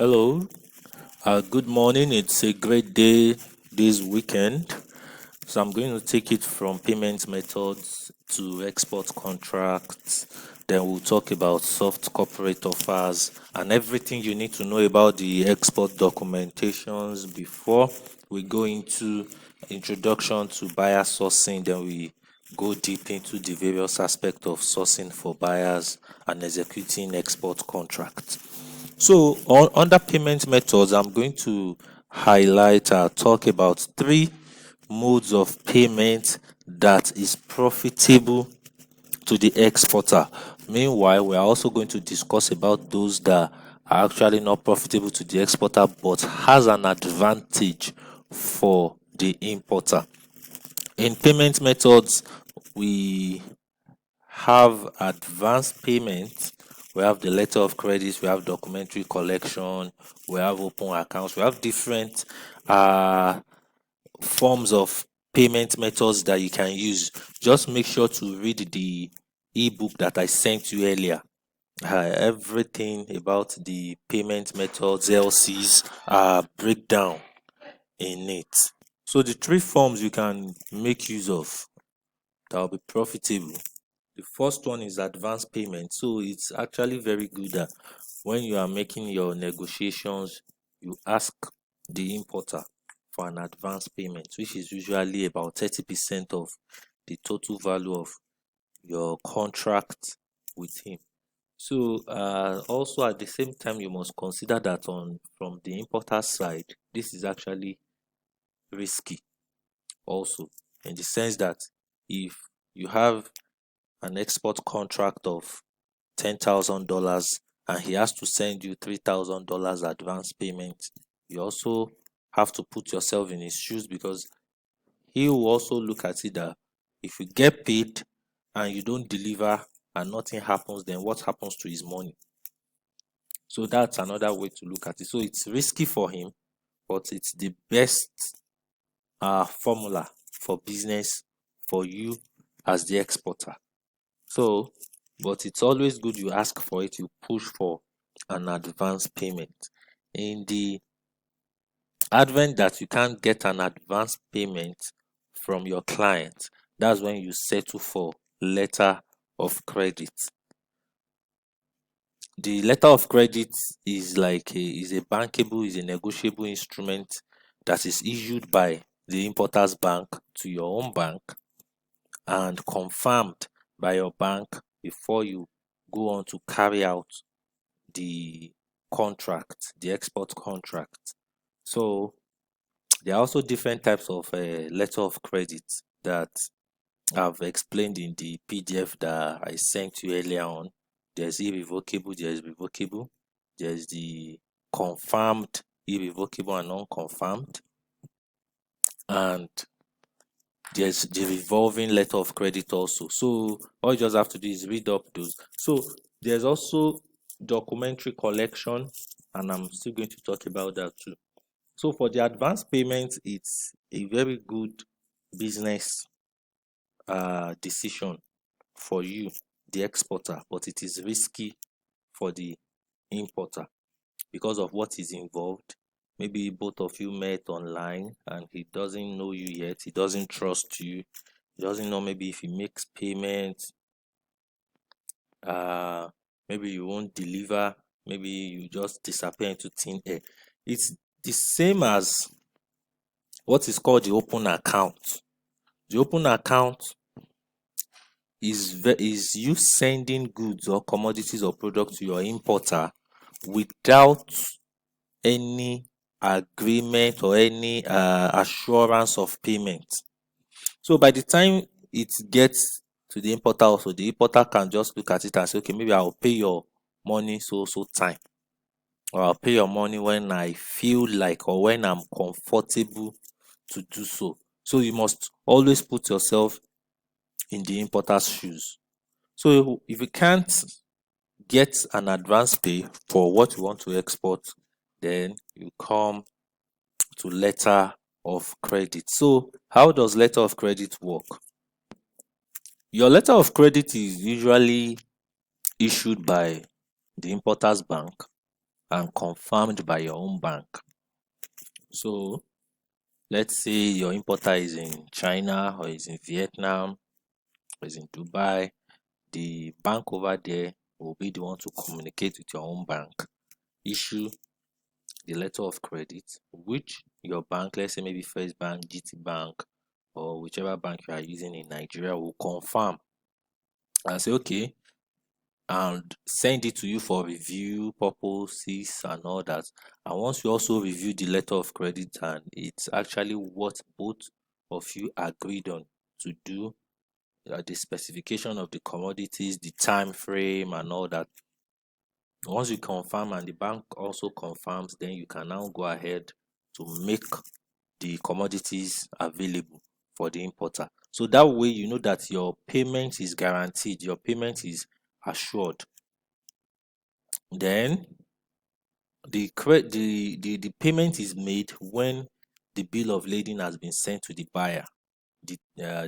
Hello, good morning. It's a great day this weekend. So I'm going to take it from payment methods to export contracts. Then we'll talk about soft corporate offers and everything you need to know about the export documentations before we go into introduction to buyer sourcing. Then we go deep into the various aspects of sourcing for buyers and executing export contracts. So, under payment methods, I'm going to highlight talk about three modes of payment that is profitable to the exporter. Meanwhile, we are also going to discuss about those that are actually not profitable to the exporter but has an advantage for the importer. In payment methods, we have advanced payment, we have the letter of credit, we have documentary collection, we have open accounts, we have different forms of payment methods that you can use. Just make sure to read the ebook that I sent you earlier. Everything about the payment methods, LCs, breakdown in it. So the three forms you can make use of that will be profitable. The first one is advance payment. So it's actually very good that when you are making your negotiations, you ask the importer for an advance payment, which is usually about 30% of the total value of your contract with him. So also at the same time, you must consider that on from the importer side, this is actually risky also, in the sense that if you have an export contract of $10,000 and he has to send you $3,000 advance payment, you also have to put yourself in his shoes, because he will also look at it that if you get paid and you don't deliver and nothing happens, then what happens to his money? So that's another way to look at it. So it's risky for him, but it's the best formula for business for you as the exporter. So, but it's always good you ask for it, you push for an advance payment. In the advent that you can't get an advance payment from your client, that's when you settle for letter of credit. The letter of credit is like is a bankable, is a negotiable instrument that is issued by the importer's bank to your own bank and confirmed by your bank before you go on to carry out the contract, the export contract. So there are also different types of letter of credit that I've explained in the PDF that I sent you earlier on. There's irrevocable, there's revocable, there's the confirmed, irrevocable, and unconfirmed, and there's the revolving letter of credit also. So all you just have to do is read up those. So there's also documentary collection, and I'm still going to talk about that too. So for the advance payment, it's a very good business decision for you, the exporter, but it is risky for the importer because of what is involved. Maybe both of you met online and he doesn't know you yet, he doesn't trust you, he doesn't know maybe if he makes payments, uh maybe you won't deliver, maybe you just disappear into thin air. It's the same as what is called the open account. The open account is you sending goods or commodities or products to your importer without any agreement or any assurance of payment. So by the time it gets to the importer, also the importer can just look at it and say, okay, maybe I'll pay your money so time, or I'll pay your money when I feel like or when I'm comfortable to do so. So you must always put yourself in the importer's shoes. So if you can't get an advance pay for what you want to export, then you come to letter of credit. So how does letter of credit work? Your letter of credit is usually issued by the importer's bank, and confirmed by your own bank. So let's say your importer is in China or is in Vietnam or is in Dubai, the bank over there will be the one to communicate with your own bank, issue the letter of credit, which your bank, let's say maybe First Bank, GT Bank, or whichever bank you are using in Nigeria, will confirm and say, okay, and send it to you for review purposes and all that. And once you also review the letter of credit and it's actually what both of you agreed on to do, the specification of the commodities, the time frame, and all that. Once you confirm and the bank also confirms, then you can now go ahead to make the commodities available for the importer. So that way, you know that your payment is guaranteed, your payment is assured. Then the payment is made when the bill of lading has been sent to the buyer.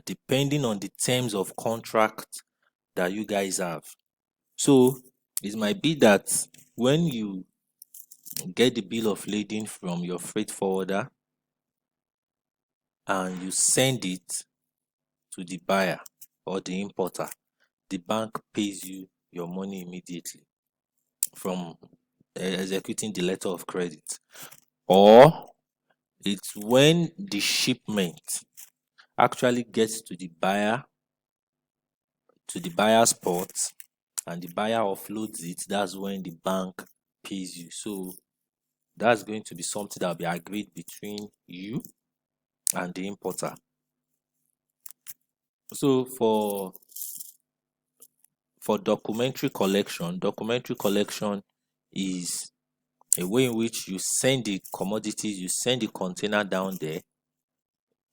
Depending on the terms of contract that you guys have. So it might be that when you get the bill of lading from your freight forwarder and you send it to the buyer or the importer, the bank pays you your money immediately from executing the letter of credit. Or it's when the shipment actually gets to the buyer, to the buyer's port, and the buyer offloads it, that's when the bank pays you. So that's going to be something that will be agreed between you and the importer. So for documentary collection is a way in which you send the commodities, you send the container down there.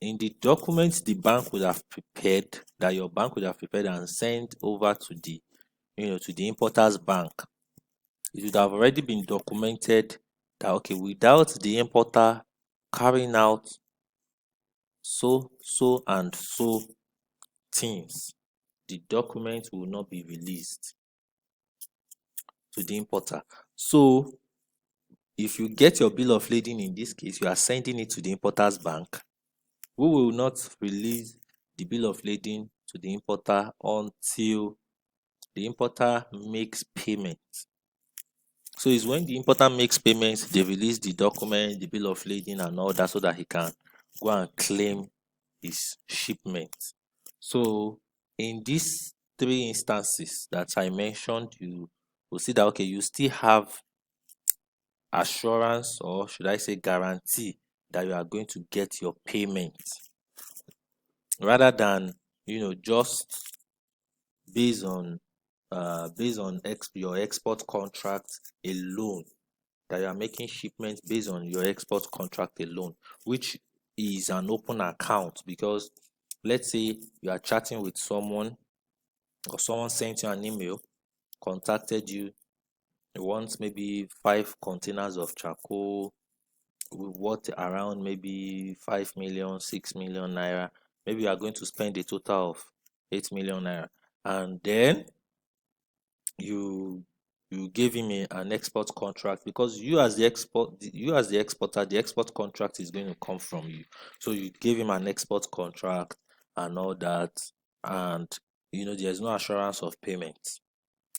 In the documents the bank would have prepared, that your bank would have prepared and sent over to the to the importer's bank, it would have already been documented that okay, without the importer carrying out so and so things, the document will not be released to the importer. So if you get your bill of lading, in this case, you are sending it to the importer's bank, who will not release the bill of lading to the importer until the importer makes payment. So it's when the importer makes payments, they release the document, the bill of lading, and all that, so that he can go and claim his shipment. So in these three instances that I mentioned, you will see that okay, you still have assurance, or should I say guarantee, that you are going to get your payment, rather than just based on your export contract alone, that you are making shipments based on your export contract alone, which is an open account. Because let's say you are chatting with someone, or someone sent you an email, contacted you, wants maybe 5 containers of charcoal worth around maybe 5 million, 6 million naira. Maybe you are going to spend a total of 8 million naira, and then you gave him an export contract, because you as the exporter, the export contract is going to come from you. So you gave him an export contract and all that, and there's no assurance of payment.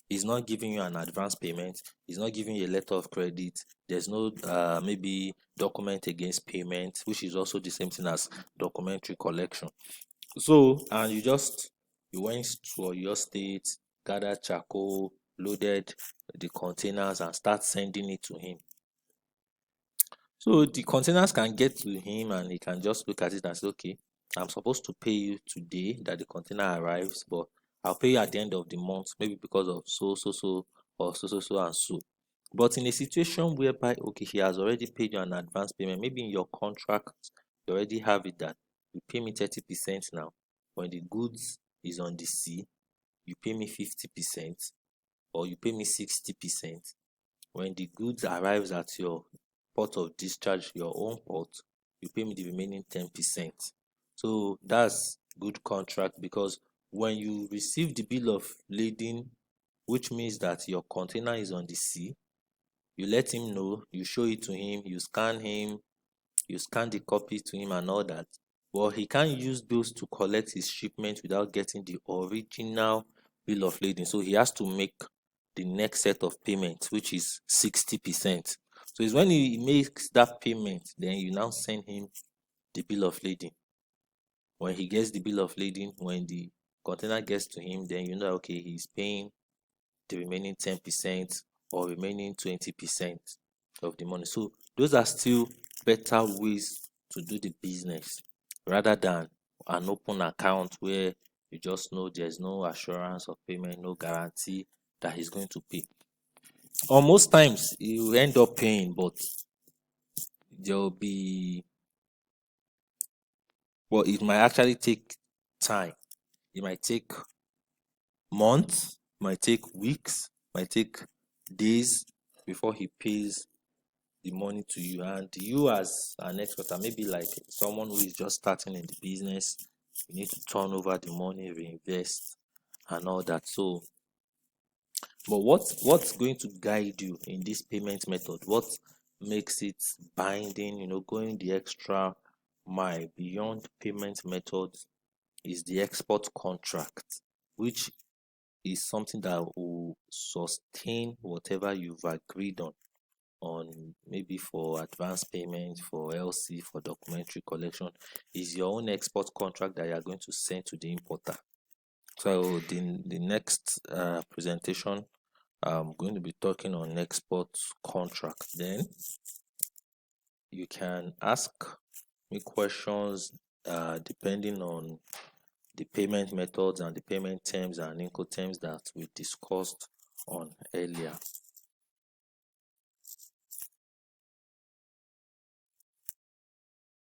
He's not giving you an advance payment, he's not giving you a letter of credit, there's no maybe document against payment, which is also the same thing as documentary collection. So, and you went to your state, gathered charcoal, loaded the containers, and start sending it to him. So the containers can get to him, and he can just look at it and say, okay, I'm supposed to pay you today that the container arrives, but I'll pay you at the end of the month, maybe because of so, or so, and so. But in a situation whereby, okay, he has already paid you an advance payment, maybe in your contract, you already have it that you pay me 30% now. When the goods is on the sea, you pay me 50%, or you pay me 60%. When the goods arrives at your port of discharge, your own port, you pay me the remaining 10%. So that's good contract, because when you receive the bill of lading, which means that your container is on the sea, You let him know, you show it to him, you scan the copy to him and all that. But he can't use those to collect his shipment without getting the original bill of lading. So he has to make the next set of payments, which is 60%. So it's when he makes that payment, then you now send him the bill of lading. When he gets the bill of lading, when the container gets to him, then you know, okay, he's paying the remaining 10% or remaining 20% of the money. So those are still better ways to do the business rather than an open account where you just know there's no assurance of payment, no guarantee that he's going to pay. Or most times you end up paying, but there'll be, well, it might actually take time. It might take months, might take weeks, might take days before he pays the money to you. And you, as an exporter, maybe like someone who is just starting in the business, you need to turn over the money, reinvest, and all that. So, but what's going to guide you in this payment method? What makes it binding? Going the extra mile beyond payment methods is the export contract, which is something that will sustain whatever you've agreed on maybe for advance payment, for LC, for documentary collection. Is your own export contract that you are going to send to the importer. So the next presentation, I'm going to be talking on export contract. Then you can ask me questions depending on the payment methods and the payment terms and incoterms that we discussed on earlier.